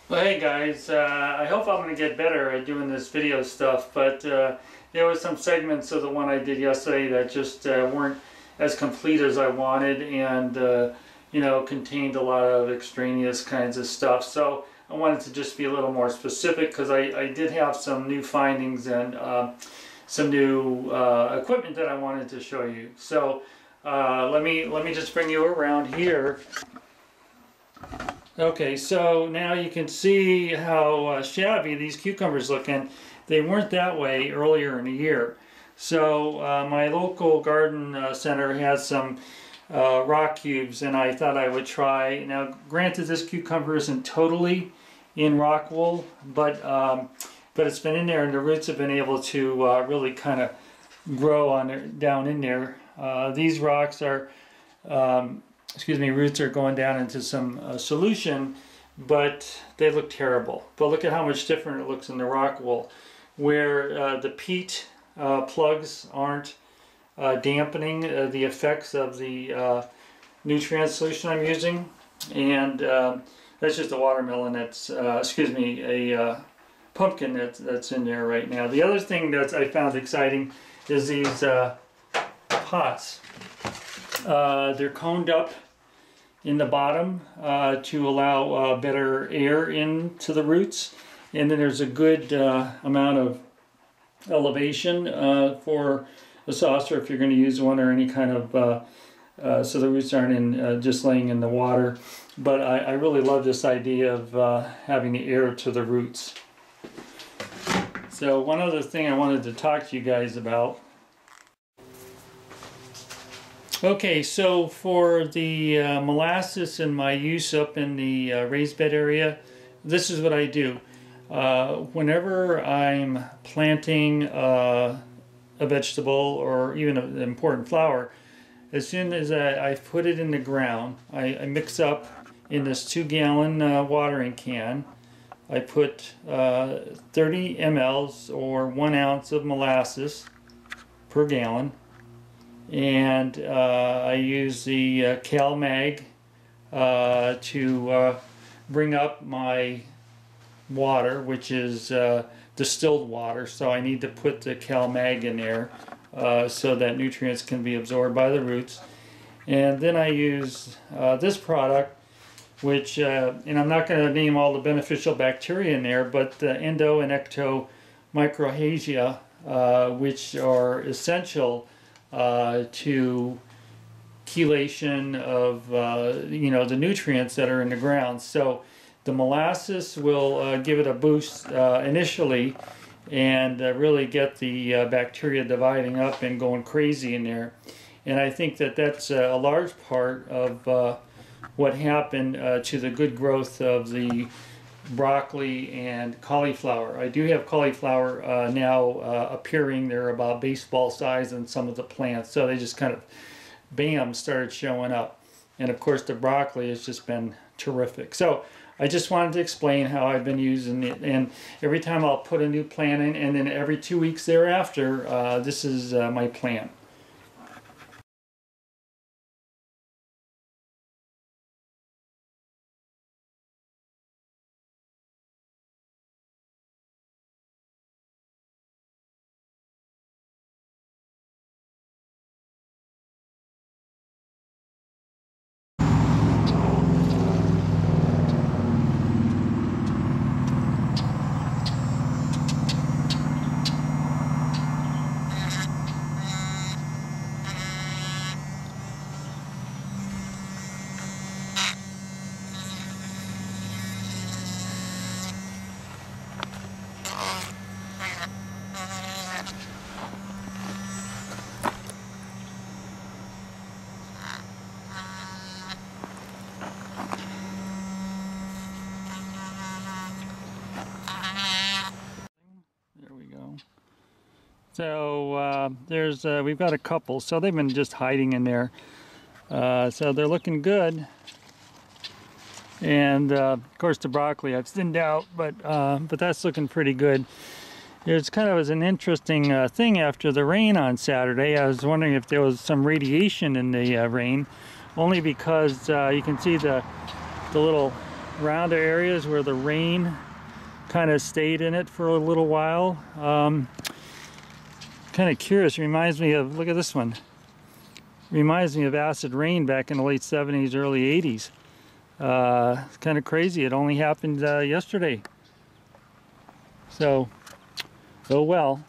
Well, hey guys, I hope I'm going to get better at doing this video stuff, but there were some segments of the one I did yesterday that just weren't as complete as I wanted and, contained a lot of extraneous kinds of stuff. So I wanted to just be a little more specific because I did have some new findings and some new equipment that I wanted to show you. So let me just bring you around here. Okay, so now you can see how shabby these cucumbers look, and they weren't that way earlier in the year. So my local garden center has some rock cubes, and I thought I would try. Now, granted, this cucumber isn't totally in rock wool, but it's been in there, and the roots have been able to really kind of grow on down in there. These rocks are roots are going down into some solution, but they look terrible. But look at how much different it looks in the rock wool, where the peat plugs aren't dampening the effects of the nutrient solution I'm using. And that's just a watermelon that's, a pumpkin that's in there right now. The other thing that I found exciting is these pots. They're coned up in the bottom to allow better air into the roots, and then there's a good amount of elevation for a saucer if you're going to use one, or any kind of so the roots aren't in just laying in the water. But I really love this idea of having the air to the roots. So one other thing I wanted to talk to you guys about. Okay, so for the molasses and my use up in the raised bed area, this is what I do. Whenever I'm planting a vegetable or even an important flower, as soon as I put it in the ground, I mix up in this 2-gallon watering can. I put 30 mLs or 1 ounce of molasses per gallon. And I use the CalMag to bring up my water, which is distilled water. So I need to put the CalMag in there so that nutrients can be absorbed by the roots. And then I use this product, which, and I'm not going to name all the beneficial bacteria in there, but the endo and ecto microhagia, which are essential to chelation of the nutrients that are in the ground. So the molasses will give it a boost initially, and really get the bacteria dividing up and going crazy in there. And I think that that's a large part of what happened to the good growth of the broccoli and cauliflower. I do have cauliflower now appearing. They're about baseball size in some of the plants, so they just kind of bam started showing up. And of course the broccoli has just been terrific. So I just wanted to explain how I've been using it, and every time I'll put a new plant in, and then every 2 weeks thereafter this is my plant. So we've got a couple, so they've been just hiding in there. So they're looking good. And of course the broccoli I've thinned out, but that's looking pretty good. It's kind of was an interesting thing after the rain on Saturday. I was wondering if there was some radiation in the rain, only because you can see the little around areas where the rain kind of stayed in it for a little while. Kind of curious, reminds me of, look at this one. Reminds me of acid rain back in the late 70s, early 80s. It's kind of crazy. It only happened yesterday. So, oh well.